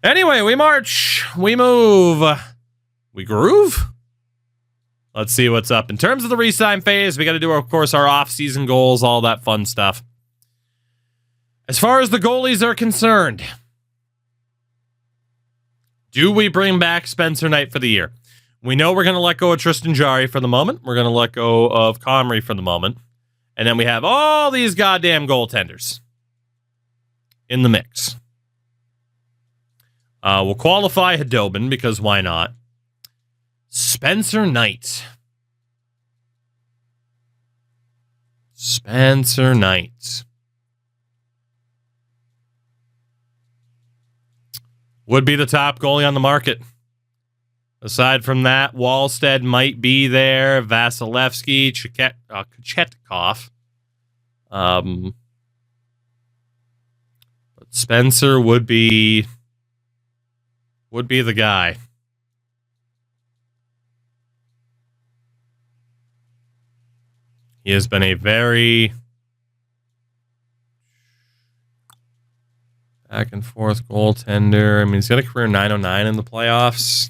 Anyway, we march, we move, we groove. Let's see what's up. In terms of the re-sign phase, we got to do, of course, our off-season goals, all that fun stuff. As far as the goalies are concerned, do we bring back Spencer Knight for the year? We know we're going to let go of Tristan Jarry for the moment. We're going to let go of Comrie for the moment. And then we have all these goddamn goaltenders in the mix. We'll qualify Hadobin because why not? Spencer Knight. Spencer Knight. Would be the top goalie on the market. Aside from that, Wallstead might be there. Vasilevsky, Kochetkov. But Spencer would be the guy. He has been a very back and forth goaltender. I mean, he's got a career .909 in the playoffs.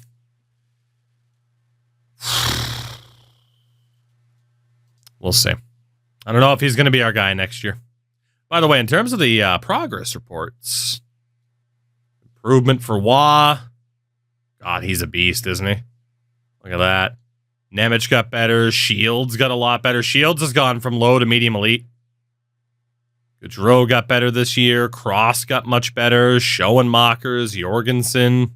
We'll see. I don't know if he's going to be our guy next year. By the way, in terms of the progress reports, improvement for Wah. God, he's a beast, isn't he? Look at that. Nemec got better. Shields got a lot better. Shields has gone from low to medium elite. Gaudreau got better this year. Cross got much better. Schoenmakers, Jorgensen.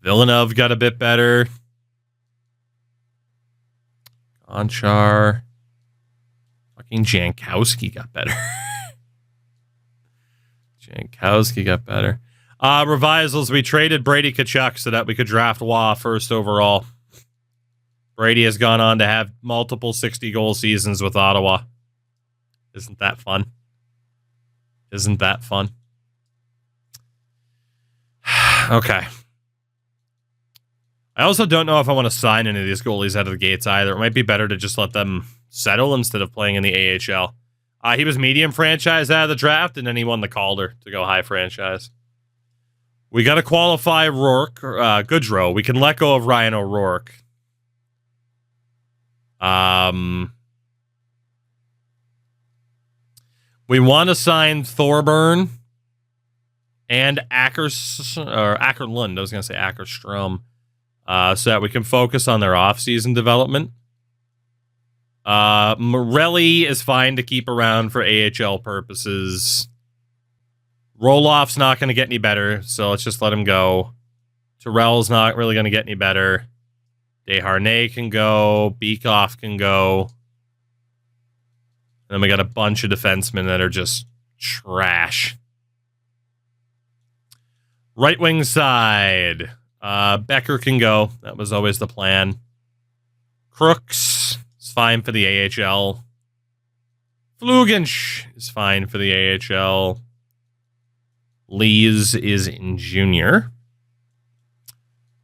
Villeneuve got a bit better. Gonchar. Fucking Jankowski got better. Jankowski got better. Revisals, we traded Brady Tkachuk so that we could draft Wah first overall. Brady has gone on to have multiple 60-goal seasons with Ottawa. Isn't that fun? Isn't that fun? Okay. I also don't know if I want to sign any of these goalies out of the gates either. It might be better to just let them settle instead of playing in the AHL. He was medium franchise out of the draft, and then he won the Calder to go high franchise. We got to qualify Rourke, Gaudreau. We can let go of Ryan O'Rourke. We want to sign Thorburn and Ackerlund. I was going to say Ackerstrom. So that we can focus on their off-season development. Morelli is fine to keep around for AHL purposes. Roloff's not going to get any better, so let's just let him go. Terrell's not really going to get any better. Desharnais can go. Beekoff can go. And then we got a bunch of defensemen that are just trash. Right wing side. Becker can go. That was always the plan. Crooks is fine for the AHL. Flugensch is fine for the AHL. Lees is in junior.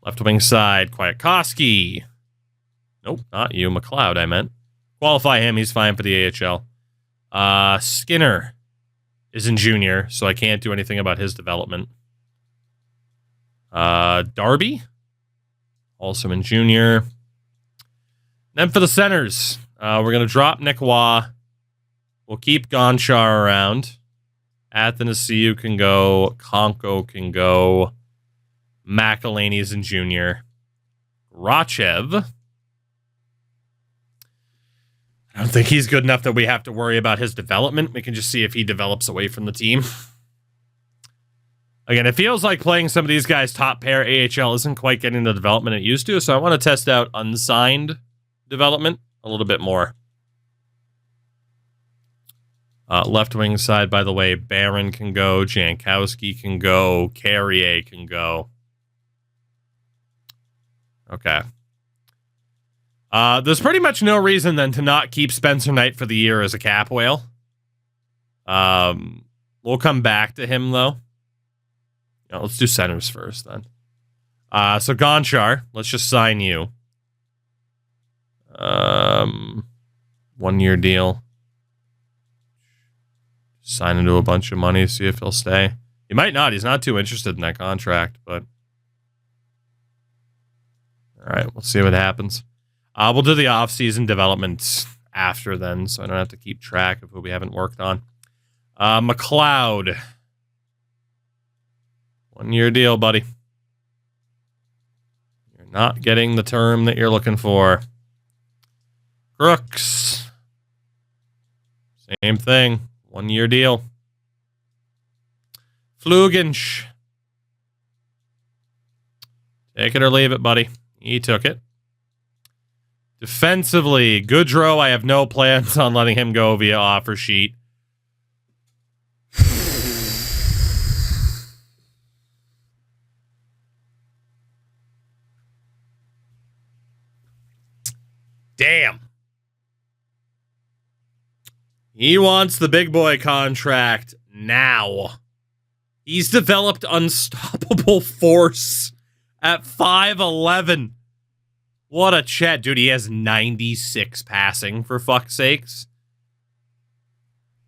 Left wing side, Kwiatkowski. Nope, not you. McLeod, I meant. Qualify him. He's fine for the AHL. Skinner is in junior, so I can't do anything about his development. Darby, also in junior. Then for the centers, we're going to drop Nick Waugh. We'll keep Gonchar around. Athanasiou can go. Konko can go. McElhaney's in junior. Rachev. I don't think he's good enough that we have to worry about his development. We can just see if he develops away from the team. Again, it feels like playing some of these guys' top pair AHL isn't quite getting the development it used to, so I want to test out unsigned development a little bit more. Left wing side, by the way, Barron can go, Jankowski can go, Carrier can go. Okay. There's pretty much no reason then to not keep Spencer Knight for the year as a cap whale. We'll come back to him though. Let's do centers first then. So Gonchar, let's just sign you. 1 year deal. Sign into a bunch of money, see if he'll stay. He might not. He's not too interested in that contract, but all right, we'll see what happens. We'll do the off-season development after then, so I don't have to keep track of who we haven't worked on. McLeod. 1-year deal, buddy. You're not getting the term that you're looking for. Crooks. Same thing. 1-year deal. Fluginch. Take it or leave it, buddy. He took it. Defensively, Goodrow, I have no plans on letting him go via offer sheet. Damn. He wants the big boy contract now. He's developed unstoppable force at 5'11". What a chat. Dude, he has 96 passing, for fuck's sakes.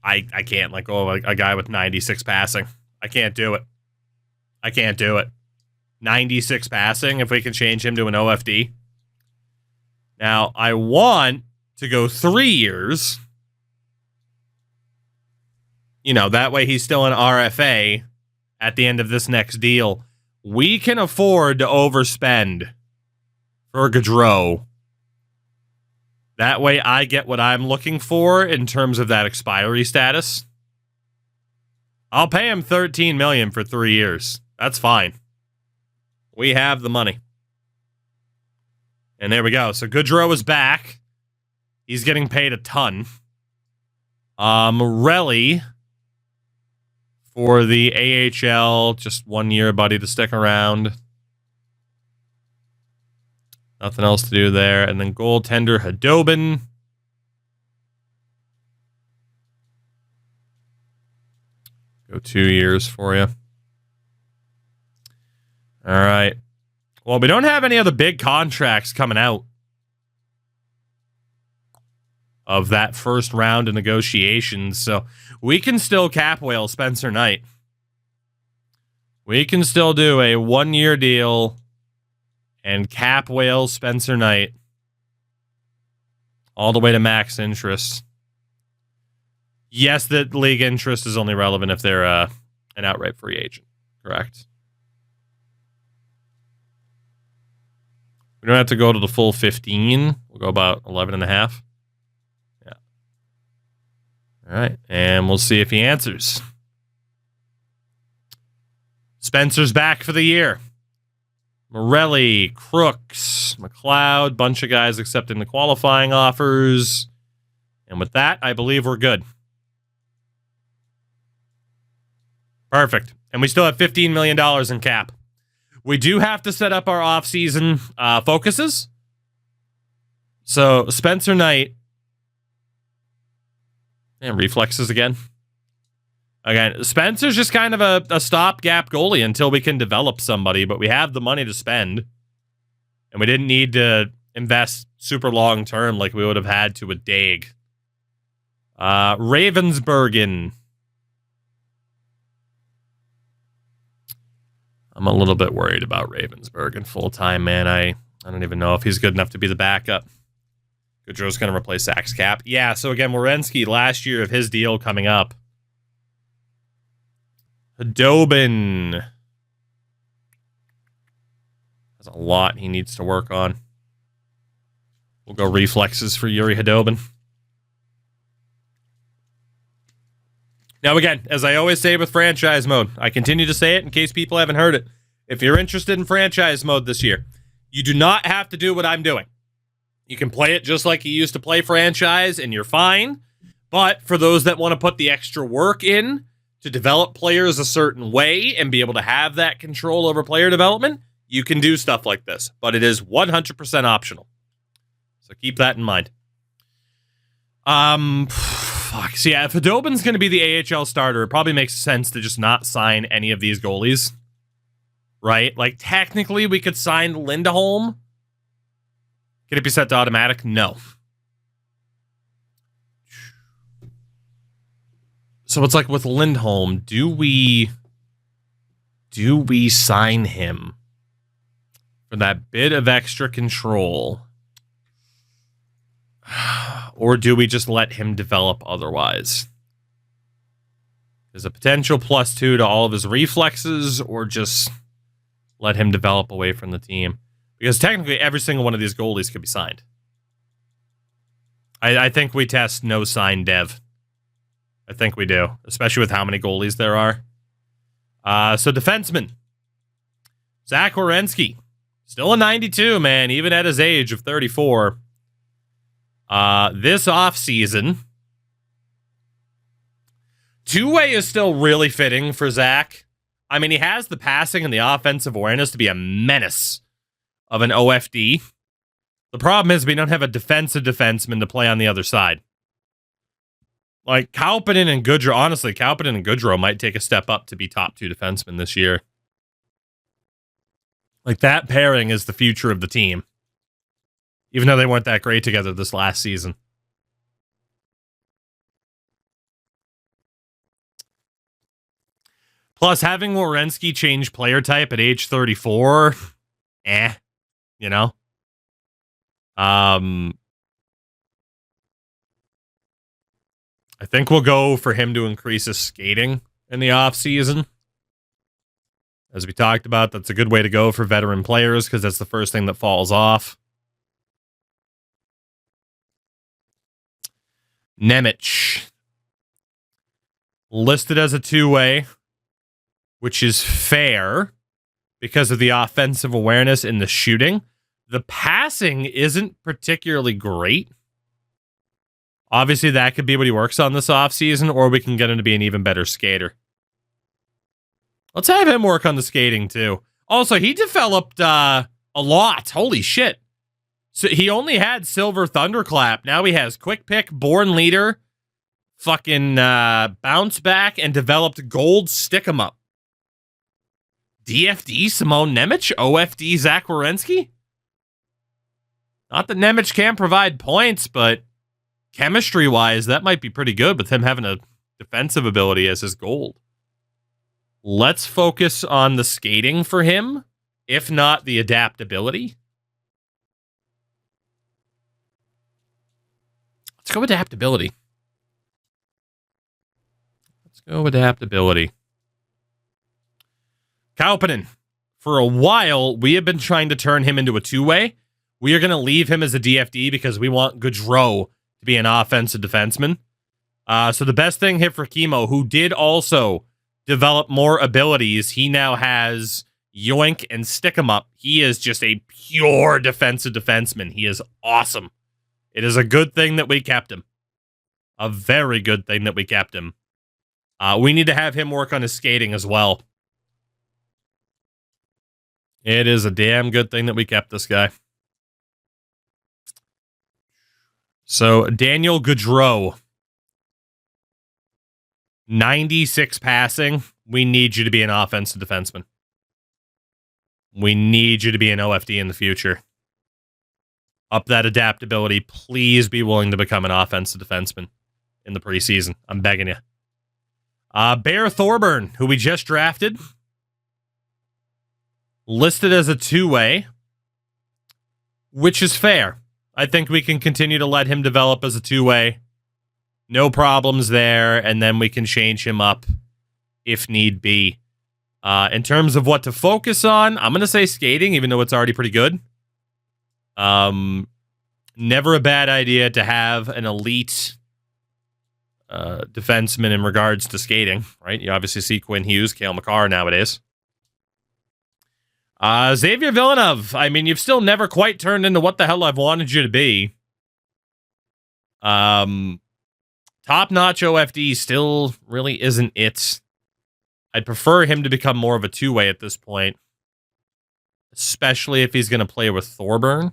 I can't let go of a guy with 96 passing. I can't do it. I can't do it. 96 passing, if we can change him to an OFD. Now, I want to go 3 years. You know, that way he's still an RFA at the end of this next deal. We can afford to overspend for Gaudreau. That way I get what I'm looking for in terms of that expiry status. I'll pay him $13 million for 3 years. That's fine. We have the money. And there we go. So Gaudreau is back. He's getting paid a ton. Relly for the AHL, just 1 year, buddy, to stick around. Nothing else to do there. And then goaltender Hadobin. Go 2 years for you. All right. Well, we don't have any other big contracts coming out of that first round of negotiations, so we can still cap whale Spencer Knight. We can still do a 1-year deal and cap whale Spencer Knight all the way to max interest. Yes, the league interest is only relevant if they're an outright free agent. Correct. We don't have to go to the full 15. We'll go about 11 and a half. Yeah. All right. And we'll see if he answers. Spencer's back for the year. Morelli, Crooks, McLeod, bunch of guys accepting the qualifying offers. And with that, I believe we're good. Perfect. And we still have $15 million in cap. We do have to set up our off-season focuses. So, Spencer Knight. And reflexes again. Again, Spencer's just kind of a stopgap goalie until we can develop somebody, but we have the money to spend. And we didn't need to invest super long-term like we would have had to with Daig. Ravensbergen. I'm a little bit worried about Ravensbergen full-time, man. I don't even know if he's good enough to be the backup. Gaudreau's going to replace Zach's cap. Yeah, so again, Werenski, last year of his deal coming up. Hadobin has a lot he needs to work on. We'll go reflexes for Yuri Hadobin. Now, again, as I always say with franchise mode, I continue to say it in case people haven't heard it. If you're interested in franchise mode this year, you do not have to do what I'm doing. You can play it just like you used to play franchise, and you're fine. But for those that want to put the extra work in to develop players a certain way and be able to have that control over player development, you can do stuff like this. But it is 100% optional. So keep that in mind. Fuck. So yeah, if Hadobin's going to be the AHL starter, it probably makes sense to just not sign any of these goalies. Right? Like, technically, we could sign Lindholm. Can it be set to automatic? No. So it's like with Lindholm, do we do we sign him for that bit of extra control? Or do we just let him develop otherwise? There's a potential +2 to all of his reflexes, or just let him develop away from the team. Because technically every single one of these goalies could be signed. I think we test no sign dev. I think we do, especially with how many goalies there are. So defenseman. Zach Werenski. Still a 92, man, even at his age of 34. This offseason, two-way is still really fitting for Zach. I mean, he has the passing and the offensive awareness to be a menace of an OFD. The problem is we don't have a defensive defenseman to play on the other side. Like, Kaupinen and Goodrow, honestly, Kaupinen and Goodrow might take a step up to be top 2 defensemen this year. Like, that pairing is the future of the team. Even though they weren't that great together this last season. Plus, having Werenski change player type at age 34, you know? I think we'll go for him to increase his skating in the offseason. As we talked about, that's a good way to go for veteran players because that's the first thing that falls off. Nemec. Listed as a two-way, which is fair because of the offensive awareness in the shooting. The passing isn't particularly great. Obviously, that could be what he works on this offseason, or we can get him to be an even better skater. Let's have him work on the skating, too. Also, he developed a lot. Holy shit. So he only had Silver Thunderclap. Now he has Quick Pick, Born Leader, fucking Bounce Back, and developed Gold Stick 'em Up. DFD Simone Nemec, OFD Zach Werenski. Not that Nemec can't provide points, but chemistry-wise, that might be pretty good with him having a defensive ability as his gold. Let's focus on the skating for him, if not the adaptability. Let's go adaptability. Kaupinen. For a while, we have been trying to turn him into a two-way. We are going to leave him as a DFD because we want Gaudreau to be an offensive defenseman. So the best thing here for Chemo, who did also develop more abilities, he now has Yoink and Stick 'em Up. He is just a pure defensive defenseman. He is awesome. It is a good thing that we kept him. A very good thing that we kept him. We need to have him work on his skating as well. It is a damn good thing that we kept this guy. So, Daniel Gaudreau. 96 passing. We need you to be an offensive defenseman. We need you to be an OFD in the future. Up that adaptability. Please be willing to become an offensive defenseman in the preseason. I'm begging you. Bear Thorburn, who we just drafted. Listed as a two-way, which is fair. I think we can continue to let him develop as a two-way. No problems there, and then we can change him up if need be. In terms of what to focus on, I'm going to say skating, even though it's already pretty good. Never a bad idea to have an elite defenseman in regards to skating, right? You obviously see Quinn Hughes, Cale Makar nowadays. Xavier Villeneuve. I mean, you've still never quite turned into what the hell I've wanted you to be. Top-notch OFD still really isn't it. I'd prefer him to become more of a two-way at this point, especially if he's going to play with Thorburn.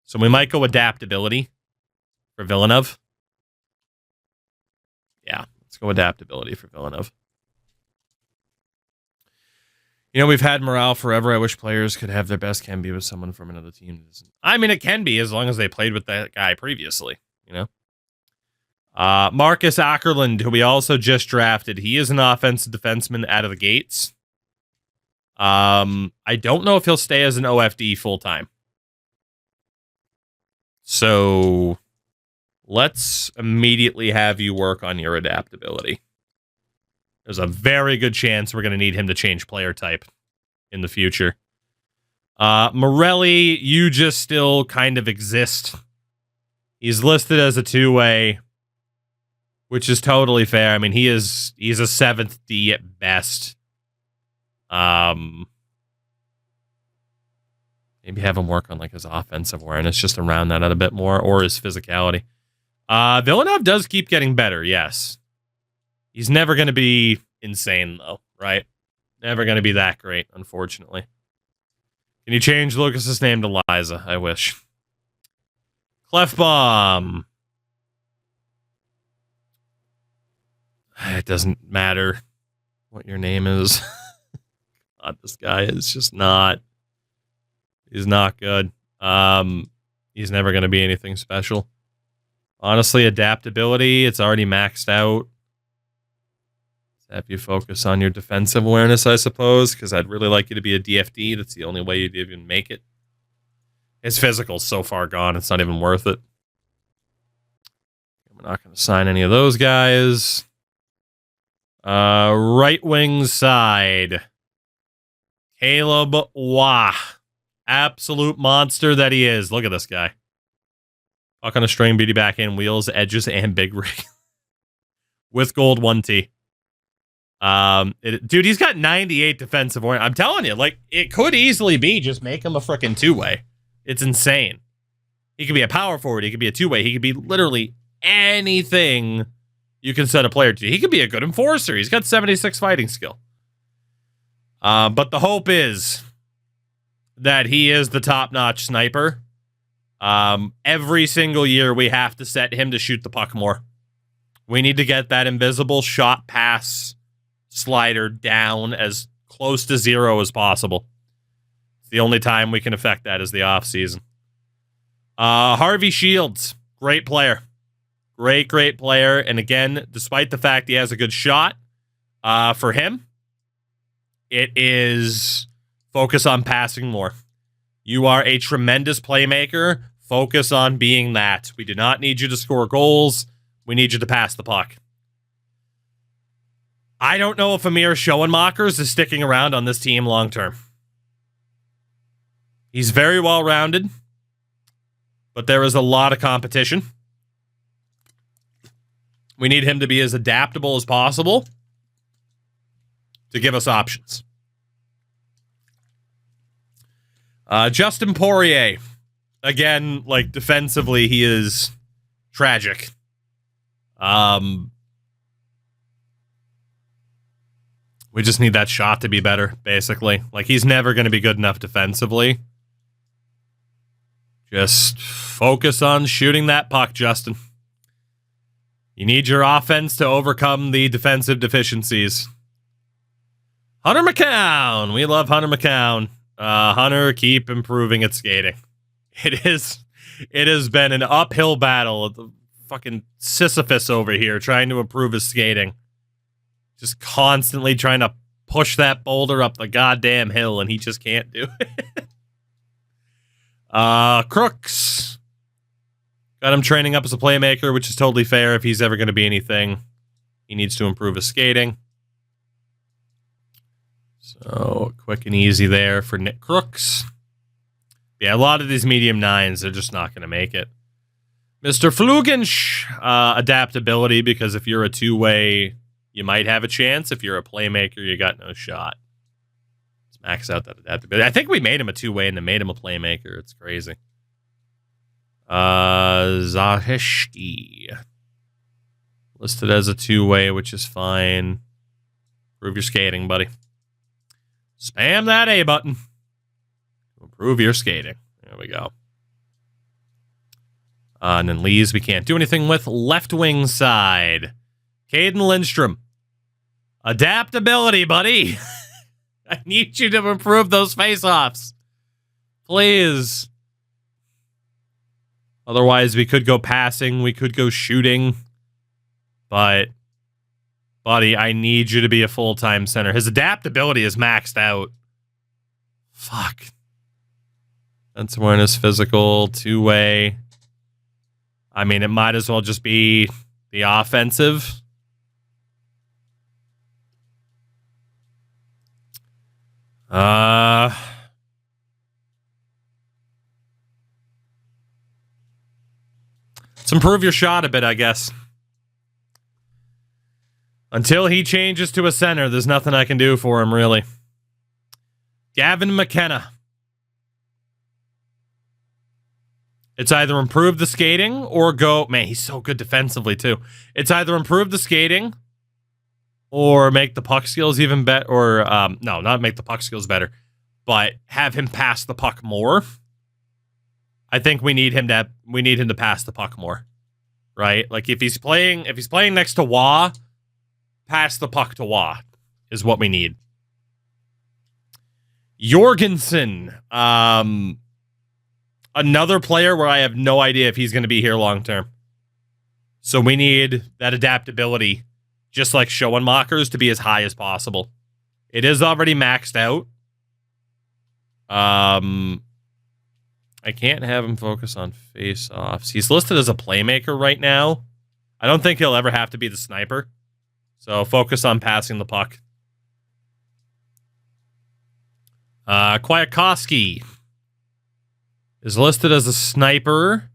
So we might go adaptability for Villeneuve. Yeah, let's go adaptability for Villeneuve. You know, we've had morale forever. I wish players could have their best can be with someone from another team. I mean, it can be as long as they played with that guy previously, you know? Marcus Ackerland, who we also just drafted. He is an offensive defenseman out of the gates. I don't know if he'll stay as an OFD full time. So let's immediately have you work on your adaptability. There's a very good chance we're going to need him to change player type in the future. Morelli, you just still kind of exist. He's listed as a two-way, which is totally fair. I mean, he's a 7th D at best. Maybe have him work on like his offensive awareness just to round that out a bit more, or his physicality. Villanov does keep getting better, yes. He's never going to be insane, though, right? Never going to be that great, unfortunately. Can you change Lucas's name to Liza? I wish. Clefbomb. It doesn't matter what your name is. God, this guy is just not... He's not good. He's never going to be anything special. Honestly, adaptability, it's already maxed out. Have you focus on your defensive awareness, I suppose, because I'd really like you to be a DFD. That's the only way you'd even make it. His physical's so far gone, it's not even worth it. We're not going to sign any of those guys. Right wing side. Caleb Wah. Absolute monster that he is. Look at this guy. Puck on a string, beauty back in, wheels, edges, and big rig. With gold 1T. Dude, he's got 98 defensive awareness. I'm telling you, like, it could easily be just make him a freaking two-way. It's insane. He could be a power forward. He could be a two-way. He could be literally anything you can set a player to. He could be a good enforcer. He's got 76 fighting skill. But the hope is that he is the top-notch sniper. Every single year we have to set him to shoot the puck more. We need to get that invisible shot pass slider down as close to 0 as possible. It's the only time we can affect that is the offseason. Harvey Shields, great player. Great player. And again, despite the fact he has a good shot, for him, it is focus on passing more. You are a tremendous playmaker. Focus on being that. We do not need you to score goals. We need you to pass the puck. I don't know if Amir Schoenmakers is sticking around on this team long term. He's very well rounded, but there is a lot of competition. We need him to be as adaptable as possible to give us options. Justin Poirier. Again, like, defensively, he is tragic. We just need that shot to be better, basically. Like, he's never going to be good enough defensively. Just focus on shooting that puck, Justin. You need your offense to overcome the defensive deficiencies. Hunter McCown. We love Hunter McCown. Hunter, keep improving at skating. It has been an uphill battle. The fucking Sisyphus over here trying to improve his skating. Just constantly trying to push that boulder up the goddamn hill, and he just can't do it. Crooks. Got him training up as a playmaker, which is totally fair. If he's ever going to be anything, he needs to improve his skating. So, quick and easy there for Nick Crooks. Yeah, a lot of these medium nines, they're just not going to make it. Mr. Flugensch, adaptability, because if you're a two-way, you might have a chance. If you're a playmaker, you got no shot. Let's max out that adaptability. I think we made him a two-way and then made him a playmaker. It's crazy. Zaheshki. Listed as a two-way, which is fine. Improve your skating, buddy. Spam that A button. Improve your skating. There we go. And then Lees, we can't do anything with. Left wing side. Caden Lindstrom. Adaptability, buddy. I need you to improve those face-offs. Please. Otherwise, we could go passing. We could go shooting. But, buddy, I need you to be a full-time center. His adaptability is maxed out. Fuck. Defense awareness, physical, two-way. I mean, it might as well just be the offensive. Let's improve your shot a bit, I guess. Until he changes to a center, there's nothing I can do for him, really. Gavin McKenna. It's either improve the skating or go... Man, he's so good defensively, too. It's either improve the skating or make the puck skills even better. Or, no, not make the puck skills better, but have him pass the puck more. I think we need him to pass the puck more, right? Like, if he's playing next to Wah, pass the puck to Wah is what we need. Jorgensen, another player where I have no idea if he's going to be here long term. So we need that adaptability, just like Schoenmaker's, to be as high as possible. It is already maxed out. I can't have him focus on face-offs. He's listed as a playmaker right now. I don't think he'll ever have to be the sniper. So focus on passing the puck. Kwiatkowski is listed as a sniper,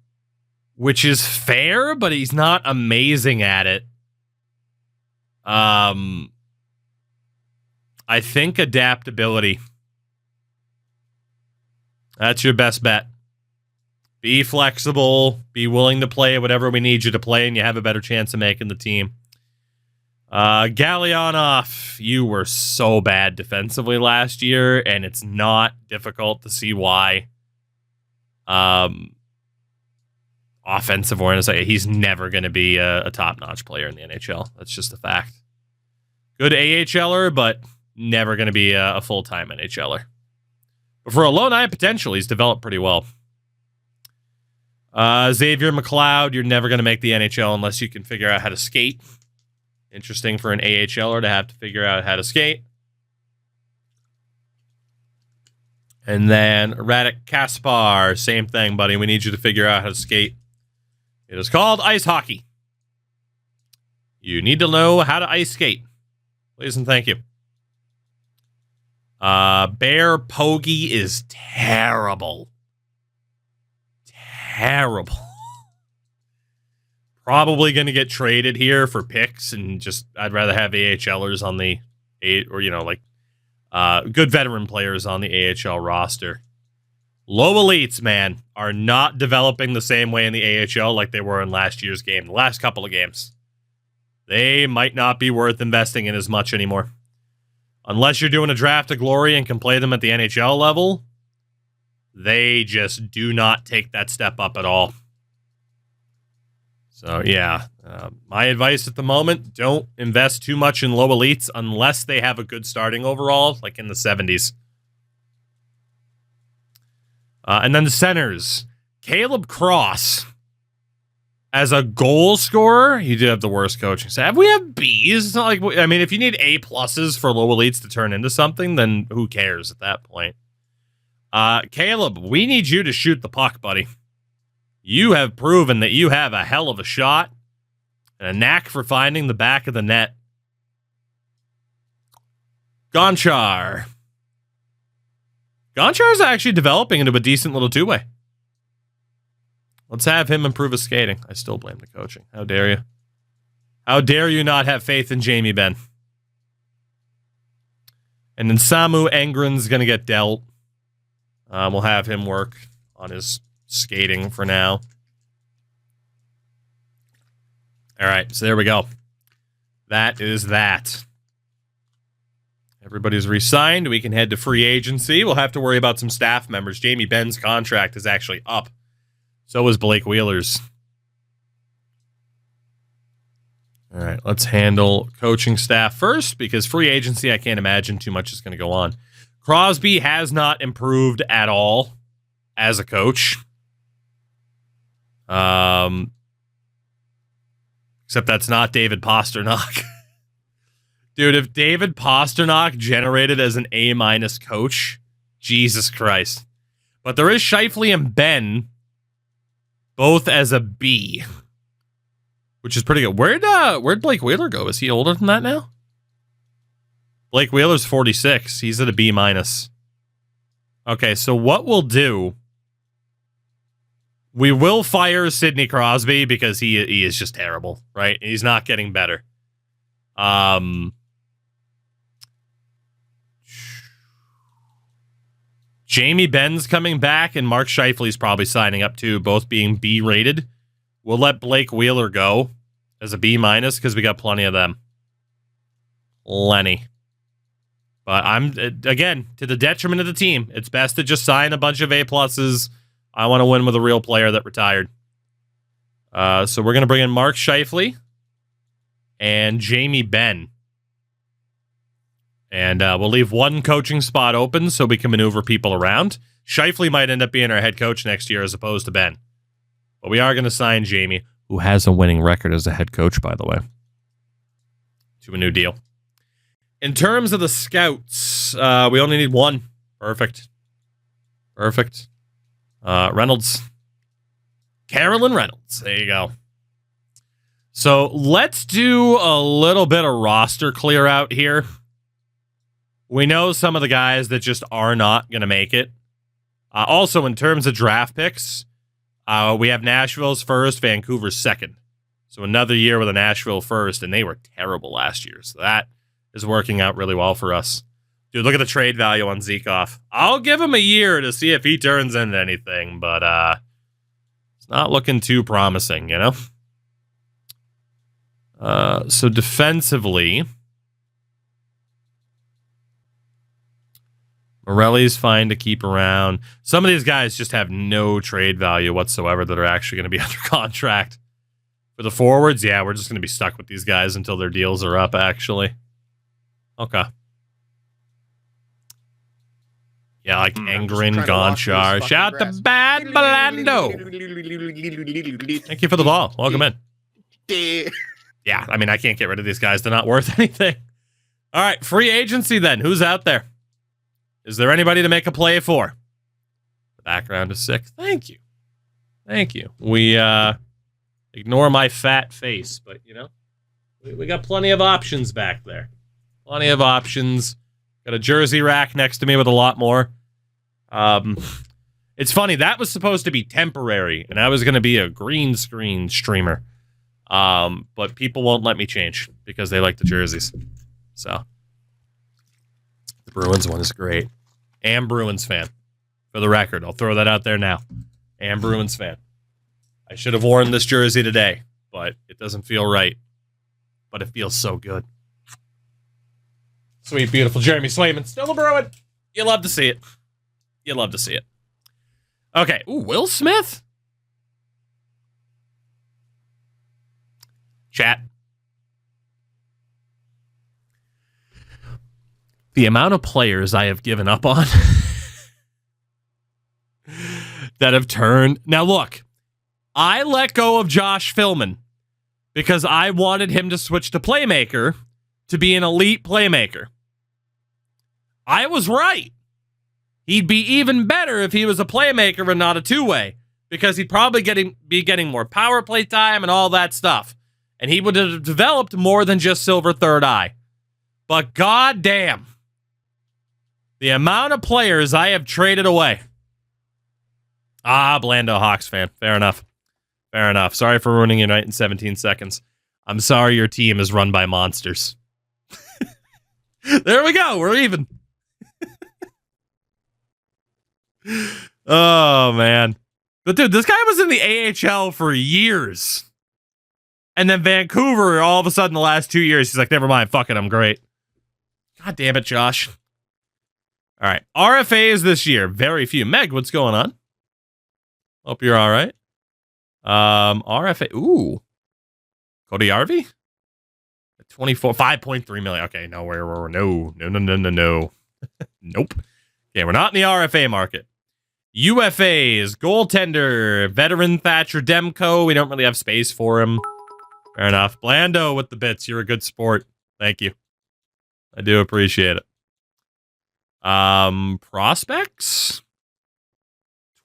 which is fair, but he's not amazing at it. I think adaptability. That's your best bet. Be flexible. Be willing to play whatever we need you to play, and you have a better chance of making the team. Galyanov, you were so bad defensively last year, and it's not difficult to see why. Offensive awareness, he's never going to be a top-notch player in the NHL. That's just a fact. Good AHLer, but never going to be a full-time NHLer. But for a low 9 potential, he's developed pretty well. Xavier McLeod, you're never going to make the NHL unless you can figure out how to skate. Interesting for an AHLer to have to figure out how to skate. And then Radek Kaspar, same thing, buddy. We need you to figure out how to skate. It is called ice hockey. You need to know how to ice skate. Please and thank you. Bear Pogge is terrible. Terrible. Probably going to get traded here for picks, and just I'd rather have AHLers on the good veteran players on the AHL roster. Low elites, man, are not developing the same way in the AHL like they were in last year's game. The last couple of games, they might not be worth investing in as much anymore. Unless you're doing a draft of glory and can play them at the NHL level, they just do not take that step up at all. So, yeah, my advice at the moment, don't invest too much in low elites unless they have a good starting overall, like in the 70s. And then the centers. Caleb Cross, as a goal scorer, he did have the worst coaching staff. We have Bs. It's not like, I mean, if you need A pluses for low elites to turn into something, then who cares at that point? Caleb, we need you to shoot the puck, buddy. You have proven that you have a hell of a shot and a knack for finding the back of the net. Gonchar. Gonchar's actually developing into a decent little two-way. Let's have him improve his skating. I still blame the coaching. How dare you? How dare you not have faith in Jamie Benn? And then Samu Engren's going to get dealt. We'll have him work on his skating for now. All right, so there we go. That is that. Everybody's re-signed. We can head to free agency. We'll have to worry about some staff members. Jamie Benn's contract is actually up. So is Blake Wheeler's. All right, let's handle coaching staff first, because free agency, I can't imagine too much is going to go on. Crosby has not improved at all as a coach. Except that's not David Pasternak. Dude, if David Pasternak generated as an A- coach, Jesus Christ. But there is Scheifele and Ben, both as a B, which is pretty good. Where'd Blake Wheeler go? Is he older than that now? Blake Wheeler's 46. He's at a B minus. Okay, so what we'll do, we will fire Sidney Crosby because he is just terrible, right? He's not getting better. Jamie Benn's coming back, and Mark Scheifele's probably signing up too, both being B rated. We'll let Blake Wheeler go as a B minus because we got plenty of them. Plenty. But I'm, again, to the detriment of the team. It's best to just sign a bunch of A pluses. I want to win with a real player that retired. So we're going to bring in Mark Scheifele and Jamie Benn. And we'll leave one coaching spot open so we can maneuver people around. Scheifele might end up being our head coach next year as opposed to Ben. But we are going to sign Jamie, who has a winning record as a head coach, by the way, to a new deal. In terms of the scouts, we only need one. Perfect. Reynolds. Carolyn Reynolds. There you go. So let's do a little bit of roster clear out here. We know some of the guys that just are not going to make it. Also, in terms of draft picks, we have Nashville's first, Vancouver's second. So another year with a Nashville first, and they were terrible last year. So that is working out really well for us. Dude, look at the trade value on Zekhoff. I'll give him a year to see if he turns into anything, but it's not looking too promising, you know? So defensively, Morelli's fine to keep around. Some of these guys just have no trade value whatsoever that are actually going to be under contract. For the forwards, yeah, we're just going to be stuck with these guys until their deals are up, actually. Okay. Yeah, like Engren, Gonchar. Shout out to Bad Belando. Thank you for the ball. Welcome in. Yeah, I mean, I can't get rid of these guys. They're not worth anything. All right, free agency then. Who's out there? Is there anybody to make a play for? The background is sick. Thank you. We ignore my fat face, but, you know, we got plenty of options back there. Plenty of options. Got a jersey rack next to me with a lot more. It's funny. That was supposed to be temporary, and I was going to be a green screen streamer. But people won't let me change because they like the jerseys. So the Bruins one is great. Am Bruins fan. For the record, I'll throw that out there now. Am Bruins fan. I should have worn this jersey today, but it doesn't feel right. But it feels so good. Sweet, beautiful Jeremy Swayman. Still a Bruin. You love to see it. Okay. Ooh, Will Smith? Chat. The amount of players I have given up on that have turned. Now, look, I let go of Josh Philman because I wanted him to switch to playmaker to be an elite playmaker. I was right. He'd be even better if he was a playmaker and not a two-way because he'd probably be getting more power play time and all that stuff. And he would have developed more than just silver third eye. But goddamn, the amount of players I have traded away. Blando Hawks fan. Fair enough. Sorry for ruining your night in 17 seconds. I'm sorry your team is run by monsters. There we go. We're even. Oh, man. But, dude, this guy was in the AHL for years. And then Vancouver, all of a sudden, the last 2 years, he's like, never mind, fuck it, I'm great. God damn it, Josh. All right, RFAs this year, very few. Meg, what's going on? Hope you're all right. RFA, ooh. Cody Arvey? 5.3 million. Okay, no, no. Nope. Okay, we're not in the RFA market. UFAs, goaltender, veteran Thatcher Demko. We don't really have space for him. Fair enough. Blando with the bits. You're a good sport. Thank you. I do appreciate it. Prospects.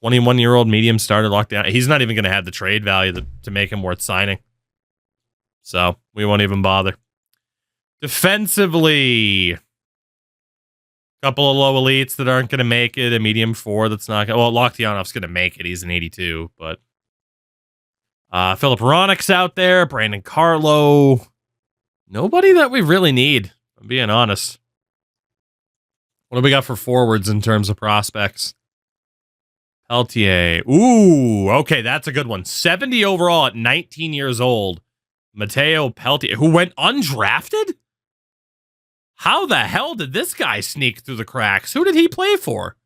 21-year-old medium starter lockdown. He's not even going to have the trade value to make him worth signing. So we won't even bother. Defensively, couple of low elites that aren't going to make it. A medium 4 that's not going to... Well, Lokhtianov's going to make it. He's an 82, but... Philip Hronek's out there. Brandon Carlo. Nobody that we really need, I'm being honest. What do we got for forwards in terms of prospects? Peltier. Ooh, okay, that's a good one. 70 overall at 19 years old. Matteo Peltier, who went undrafted? How the hell did this guy sneak through the cracks? Who did he play for?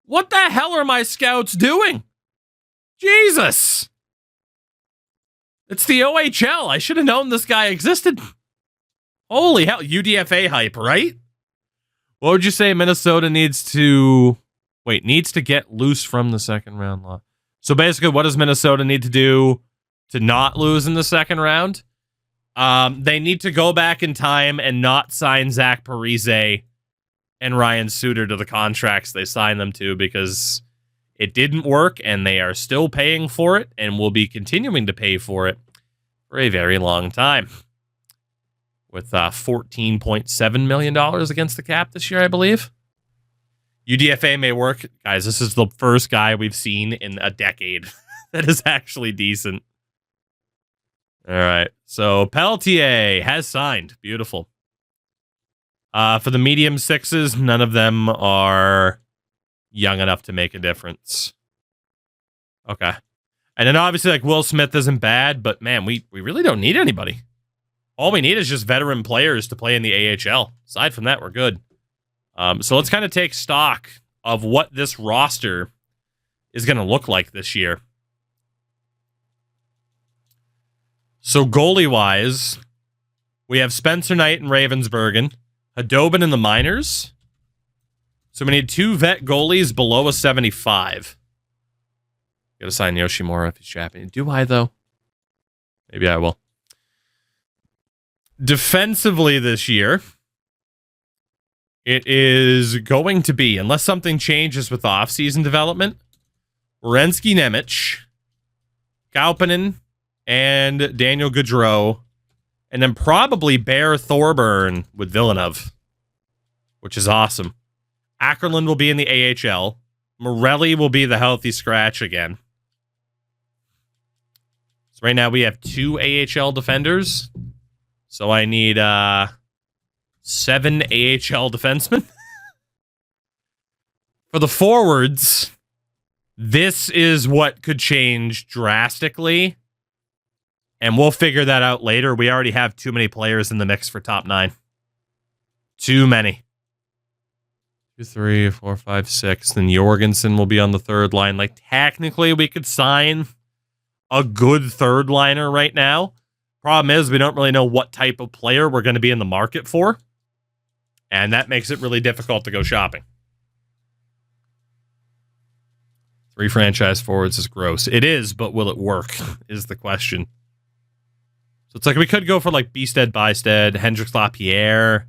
What the hell are my scouts doing? Jesus. It's the OHL. I should have known this guy existed. Holy hell. UDFA hype, right? What would you say Minnesota needs to... Wait, needs to get loose from the second round law. So basically, what does Minnesota need to do to not lose in the second round? They need to go back in time and not sign Zach Parise and Ryan Suter to the contracts they signed them to, because it didn't work and they are still paying for it and will be continuing to pay for it for a very long time. With $14.7 million against the cap this year, I believe. UDFA may work. Guys, this is the first guy we've seen in a decade that is actually decent. All right. So Peltier has signed. Beautiful. For the medium 6s, none of them are young enough to make a difference. Okay. And then obviously, like, Will Smith isn't bad, but man, we really don't need anybody. All we need is just veteran players to play in the AHL. Aside from that, we're good. So let's kind of take stock of what this roster is going to look like this year. So goalie-wise, we have Spencer Knight and Ravensbergen, Hadobin in the minors. So we need 2 vet goalies below a 75. Got to sign Yoshimura if he's Japanese. Do I, though? Maybe I will. Defensively this year, it is going to be, unless something changes with off-season development, Werenski Nemec, Kauppanen, and Daniel Gaudreau, and then probably Bear Thorburn with Villeneuve, which is awesome. Ackerland will be in the AHL. Morelli will be the healthy scratch again. So right now we have 2 AHL defenders. So I need 7 AHL defensemen. For the forwards, this is what could change drastically. And we'll figure that out later. We already have too many players in the mix for top 9. Too many. 2, 3, 4, 5, 6. Then Jorgensen will be on the third line. Like, technically, we could sign a good third liner right now. Problem is, we don't really know what type of player we're going to be in the market for. And that makes it really difficult to go shopping. 3 franchise forwards is gross. It is, but will it work is the question. So it's like we could go for like Bstead, Bystead, Hendricks Lapierre.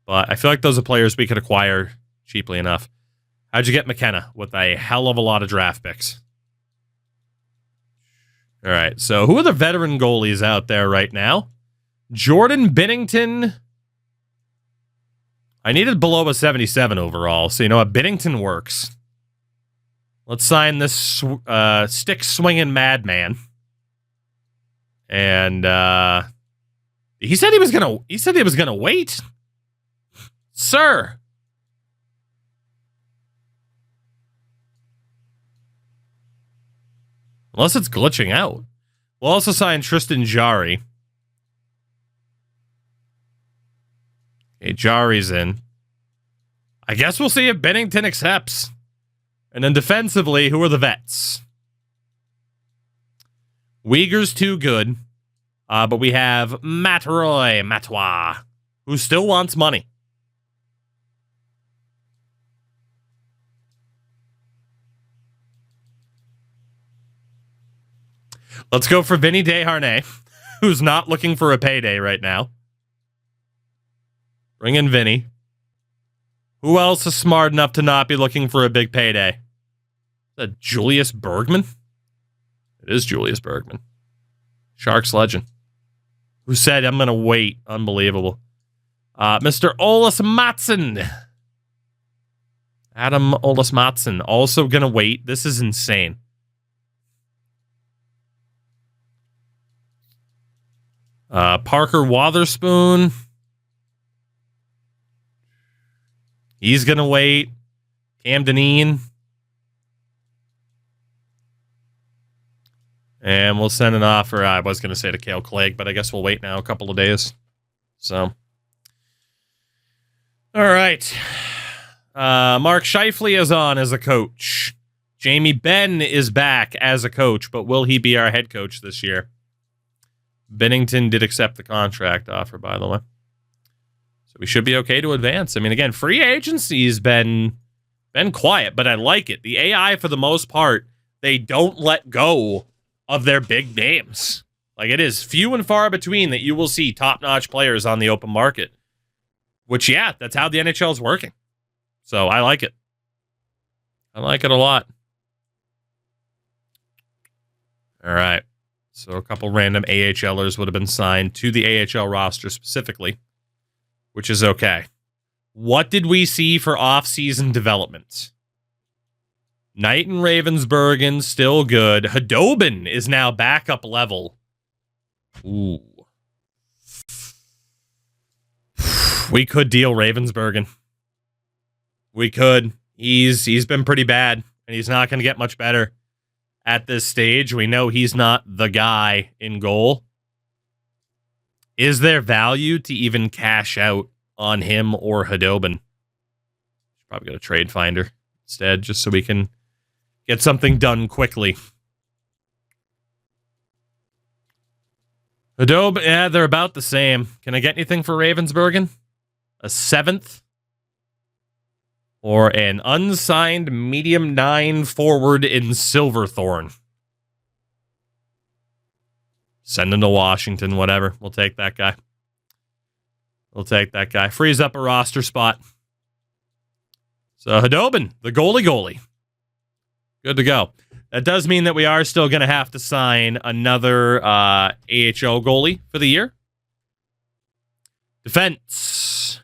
But I feel like those are players we could acquire cheaply enough. How'd you get McKenna with a hell of a lot of draft picks? All right, so who are the veteran goalies out there right now? Jordan Binnington. I needed below a 77 overall, so you know what? Binnington works. Let's sign this stick-swinging madman. And he said he was gonna wait. Sir. Unless it's glitching out. We'll also sign Tristan Jarry. Okay, Jarry's in. I guess we'll see if Binnington accepts. And then defensively, who are the vets? Uyghur's too good. But we have Matois, who still wants money. Let's go for Vinny Desharnais, who's not looking for a payday right now. Bring in Vinny. Who else is smart enough to not be looking for a big payday? Is that Julius Bergman? It is Julius Bergman. Sharks legend. Who said, I'm going to wait. Unbelievable. Mr. Olas Matson. Adam Olas Matson. Also going to wait. This is insane. Parker Wotherspoon. He's going to wait. Cam Dineen. And we'll send an offer. I was going to say to Cale Clegg, but I guess we'll wait now a couple of days. So. All right. Mark Scheifele is on as a coach. Jamie Benn is back as a coach, but will he be our head coach this year? Bennington did accept the contract offer, by the way. So we should be okay to advance. I mean, again, free agency's been quiet, but I like it. The AI, for the most part, they don't let go of their big names. Like, it is few and far between that you will see top-notch players on the open market. Which, yeah, that's how the NHL is working. So I like it. I like it a lot. All right. So a couple random AHLers would have been signed to the AHL roster specifically, which is okay. What did we see for off-season development? Knight and Ravensburgen, still good. Hadobin is now backup level. Ooh. We could deal Ravensburgen. We could. He's been pretty bad, and he's not going to get much better at this stage. We know he's not the guy in goal. Is there value to even cash out on him or Hadobin? Probably go to Trade Finder instead, just so we can get something done quickly. Hadobin, yeah, they're about the same. Can I get anything for Ravensburgen? A 7th? Or an unsigned medium 9 forward in Silverthorne? Send him to Washington, whatever. We'll take that guy. We'll take that guy. Frees up a roster spot. So Hadobin, the goalie. Good to go. That does mean that we are still going to have to sign another AHL goalie for the year. Defense.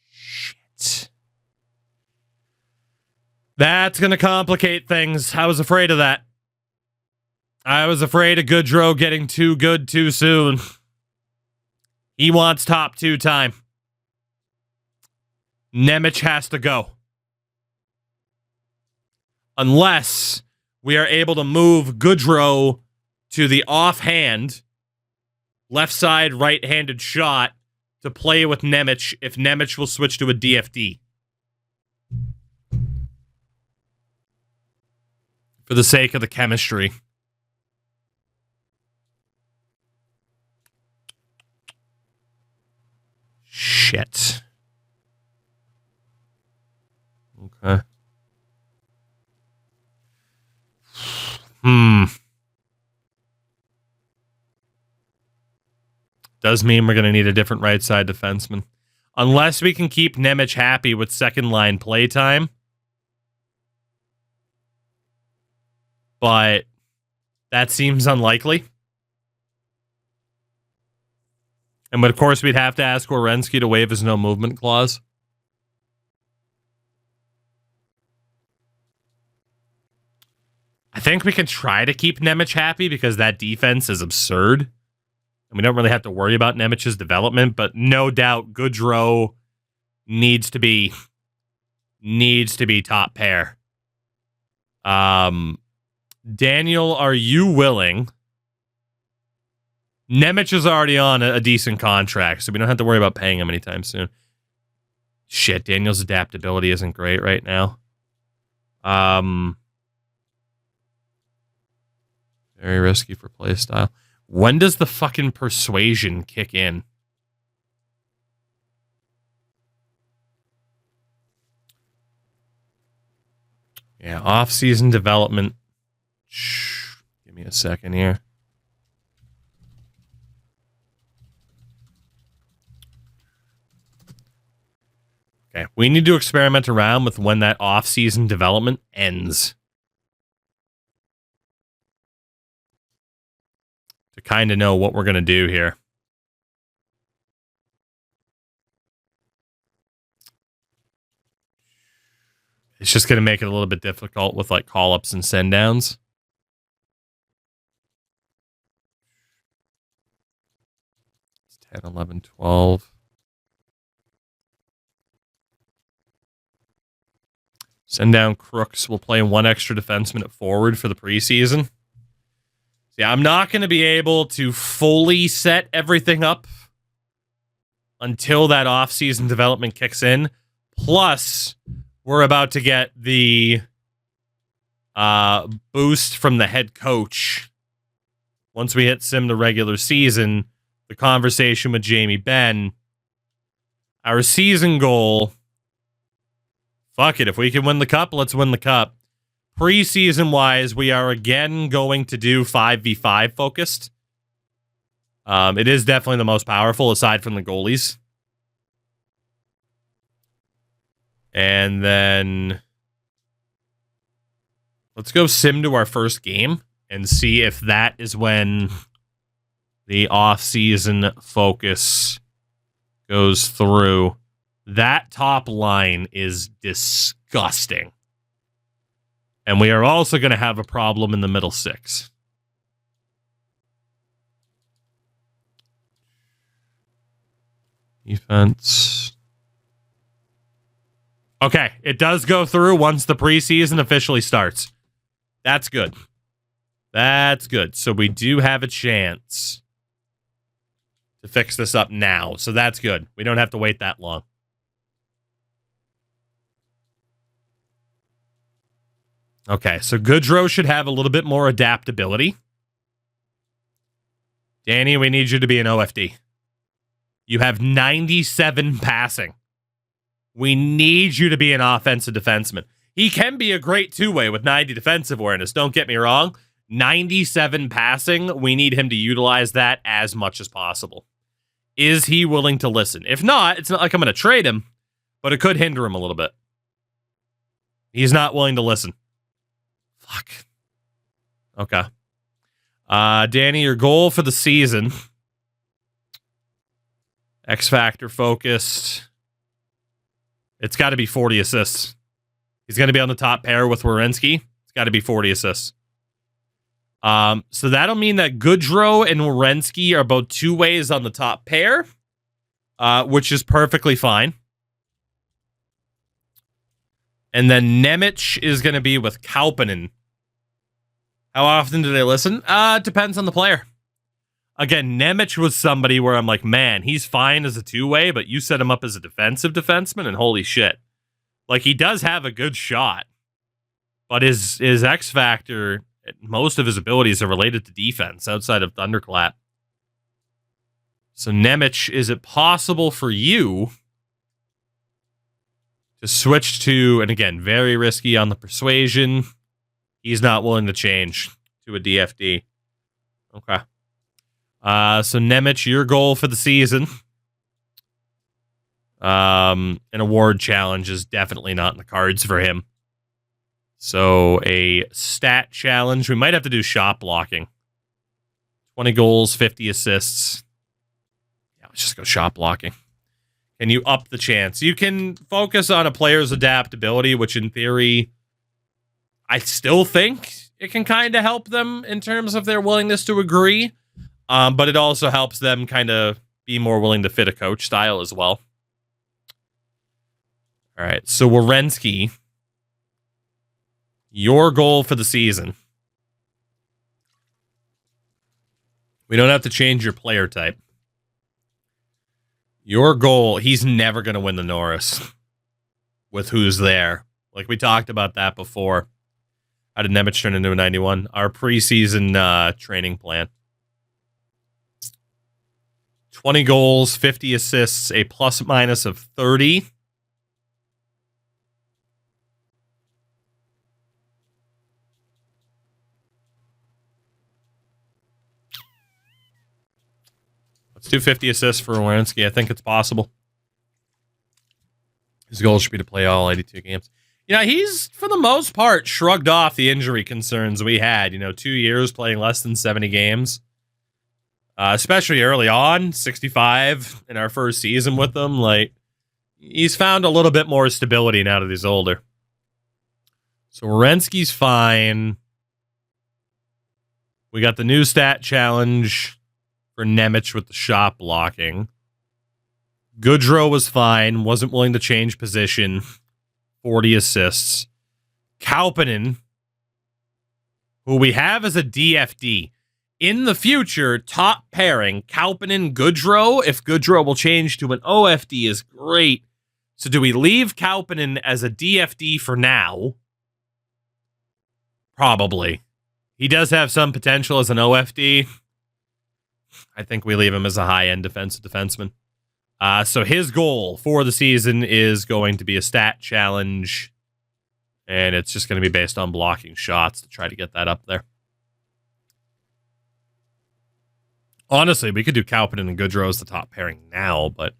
Shit. That's going to complicate things. I was afraid of that. I was afraid of Goodrow getting too good too soon. He wants top 2 time. Nemec has to go. Unless we are able to move Goodrow to the offhand, left side, right-handed shot to play with Nemec if Nemec will switch to a DFD. For the sake of the chemistry. Shit. Okay. Does mean we're going to need a different right side defenseman. Unless we can keep Nemec happy with second line playtime. But that seems unlikely. And but of course we'd have to ask Werenski to waive his no movement clause. I think we can try to keep Nemec happy because that defense is absurd. And we don't really have to worry about Nemec's development, but no doubt Goodrow needs to be top pair. Daniel, are you willing? Nemec is already on a decent contract, so we don't have to worry about paying him anytime soon. Shit, Daniel's adaptability isn't great right now. Very risky for play style. When does the fucking persuasion kick in? Yeah, off-season development. Shh, give me a second here. Okay, we need to experiment around with when that off-season development ends. To kind of know what we're going to do here. It's just going to make it a little bit difficult with like call-ups and send-downs. It's 10, 11, 12. Send down Crooks. We'll play one extra defenseman at forward for the preseason. Yeah, I'm not going to be able to fully set everything up until that off-season development kicks in. Plus, we're about to get the boost from the head coach. Once we hit sim the regular season, the conversation with Jamie Benn. Our season goal, fuck it, if we can win the cup, let's win the cup. Preseason-wise, we are again going to do 5v5 focused. It is definitely the most powerful, aside from the goalies. And then let's go sim to our first game and see if that is when the off-season focus goes through. That top line is disgusting. And we are also going to have a problem in the middle six. Defense. Okay, it does go through once the preseason officially starts. That's good. That's good. So we do have a chance to fix this up now. So that's good. We don't have to wait that long. Okay, so Goodrow should have a little bit more adaptability. Danny, we need you to be an OFD. You have 97 passing. We need you to be an offensive defenseman. He can be a great two-way with 90 defensive awareness. Don't get me wrong. 97 passing, we need him to utilize that as much as possible. Is he willing to listen? If not, it's not like I'm going to trade him, but it could hinder him a little bit. He's not willing to listen. Fuck. Okay. Danny, your goal for the season. X Factor focused. It's got to be 40 assists. He's going to be on the top pair with Werenski. It's got to be 40 assists. So that'll mean that Goodrow and Werenski are both two ways on the top pair, which is perfectly fine. And then Nemec is going to be with Kaupinen. How often do they listen? Depends on the player. Again, Nemec was somebody where I'm like, man, he's fine as a two-way, but you set him up as a defensive defenseman, and holy shit. Like, he does have a good shot, but his X factor, most of his abilities are related to defense outside of Thunderclap. So, Nemec, is it possible for you to switch to, and again, very risky on the persuasion. He's not willing to change to a DFD. Okay. So Nemec, your goal for the season. An award challenge is definitely not in the cards for him. So a stat challenge. We might have to do shot blocking. 20 goals, 50 assists. Yeah, let's just go shot blocking. Can you up the chance? You can focus on a player's adaptability, which in theory, I still think it can kind of help them in terms of their willingness to agree. But it also helps them kind of be more willing to fit a coach style as well. All right, so Werenski, your goal for the season. We don't have to change your player type. Your goal, he's never going to win the Norris with who's there. Like we talked about that before. How did Nemec turn into a 91? Our preseason training plan. 20 goals, 50 assists, a plus-minus of 30. Let's do 50 assists for Werenski. I think it's possible. His goal should be to play all 82 games. He's, for the most part, shrugged off the injury concerns we had. 2 years playing less than 70 games. Especially early on, 65 in our first season with him. He's found a little bit more stability now that he's older. So Werenski's fine. We got the new stat challenge for Nemec with the shot blocking. Goodrow was fine. Wasn't willing to change position. 40 assists. Kauppanen, who we have as a DFD. In the future, top pairing, Kauppanen, Goodrow. If Goodrow will change to an OFD is great. So do we leave Kauppanen as a DFD for now? Probably. He does have some potential as an OFD. I think we leave him as a high-end defensive defenseman. So his goal for the season is going to be a stat challenge. And it's just going to be based on blocking shots to try to get that up there. Honestly, we could do Kauppanen and Goodrow as the top pairing now, but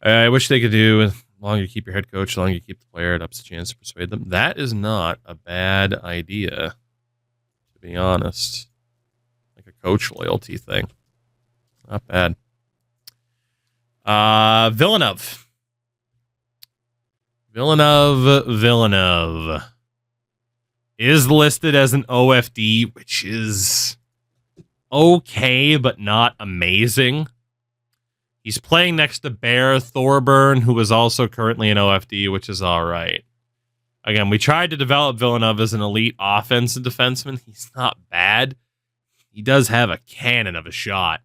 I wish they could do, as long as you keep your head coach, as long as you keep the player, it ups the chance to persuade them. That is not a bad idea, to be honest. Like a coach loyalty thing. Not bad. Villeneuve is listed as an OFD, which is okay, but not amazing. He's playing next to Bear Thorburn, who is also currently an OFD, which is all right. Again, we tried to develop Villeneuve as an elite offensive defenseman. He's not bad. He does have a cannon of a shot.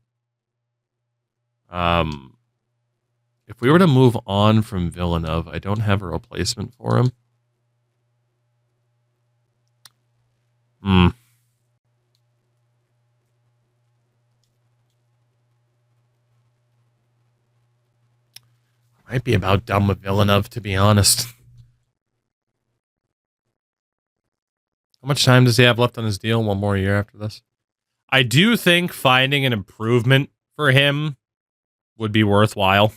If we were to move on from Villeneuve, I don't have a replacement for him. Might be about done with Villeneuve, to be honest. How much time does he have left on his deal? One more year after this? I do think finding an improvement for him would be worthwhile.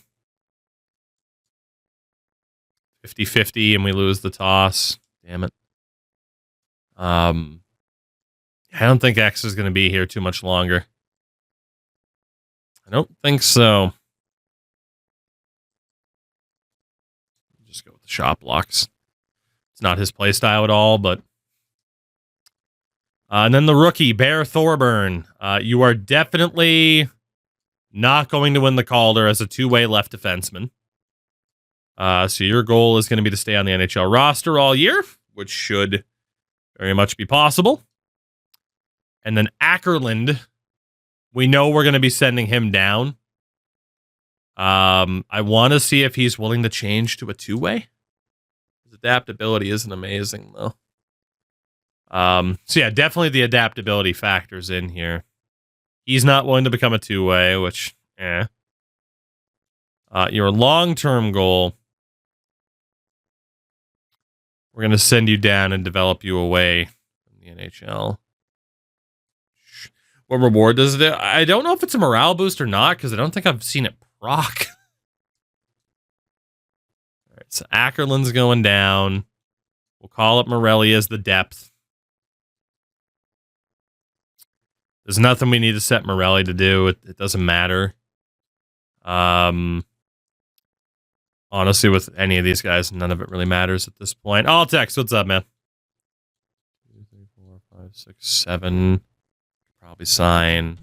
50-50 and we lose the toss. Damn it. I don't think X is going to be here too much longer. I don't think so. Just go with the shot blocks. It's not his play style at all, but... and then the rookie, Bear Thorburn. You are definitely not going to win the Calder as a two-way left defenseman. So your goal is going to be to stay on the NHL roster all year, which should very much be possible. And then Ackerland, we know we're going to be sending him down. I want to see if he's willing to change to a two-way. His adaptability isn't amazing, though. So yeah, definitely the adaptability factors in here. He's not willing to become a two-way, which, your long-term goal, we're going to send you down and develop you away from the NHL. What reward does it? I don't know if it's a morale boost or not, because I don't think I've seen it proc. All right, so Ackerland's going down. We'll call up Morelli as the depth. There's nothing we need to set Morelli to do. It doesn't matter. Honestly, with any of these guys, none of it really matters at this point. All text, what's up, man? 2, 3, 4, 5, 6, 7. Probably sign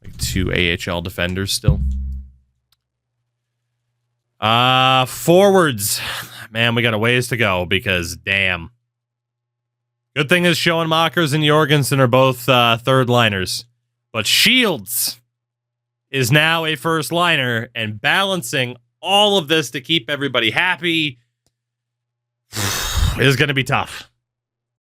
like 2 AHL defenders still. Forwards. Man, we got a ways to go because, damn. Good thing is Schoenmakers and Jorgensen are both third liners. But Shields is now a first liner, and balancing all of this to keep everybody happy is going to be tough.